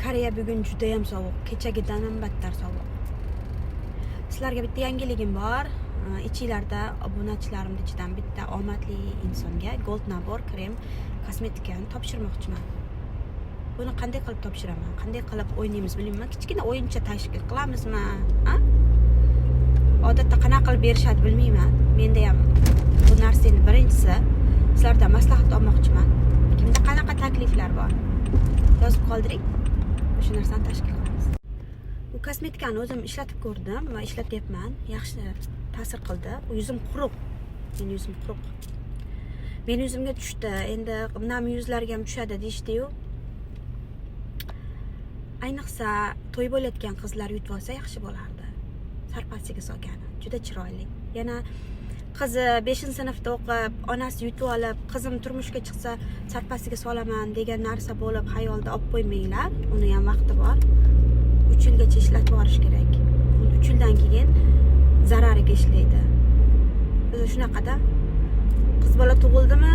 Koreya bugun juda ham sovuq. Kechagidan ham battar sovuq. Sizlarga bitta yangiligim bor. Ichinglarda obunachilarimning ichidan bitta omadli insonga Gold nabor krem kosmetikani topshirmoqchiman. Buni qanday qilib topshiraman? Qanday qilib o'ynaymiz bilmayman. Kichkina o'yincha tashkil qilamizmi? Odatda qanaqa qilib berishadi bilmayman. Menda ham bu narsani birinchisi sizlardan maslahat olmoqchiman. Kimda qanaqa takliflar bor? Yozib qoldiring. O'sha narsani tashkil qilamiz. Bu kosmetikani o'zim ishlatib ko'rdim va ishlatyapman. Yaxshi ta'sir qildi. Yuzim quruq. Mening yuzim quruq. Mening yuzimga tushdi. Endi nam yuzlarga ham tushadi deyishdi-yu. Ayniqsa to'y bo'layotgan qizlar yutib olsa yaxshi bo'lardi. Sarpasiga solgani. Juda chiroyli. Yana qizi 5-sinfda o'qib, onasi yutib olib, qizim turmushga chiqsa sarpasiga solaman degan narsa bo'lib xayolda olib qo'ymanglar. Uni ham vaqti bor. 3 yilgacha ishlatib borish kerak. 3 yildan keyin zarariga ishlaydi. Biz shunaqada qiz bola tug'ildimi,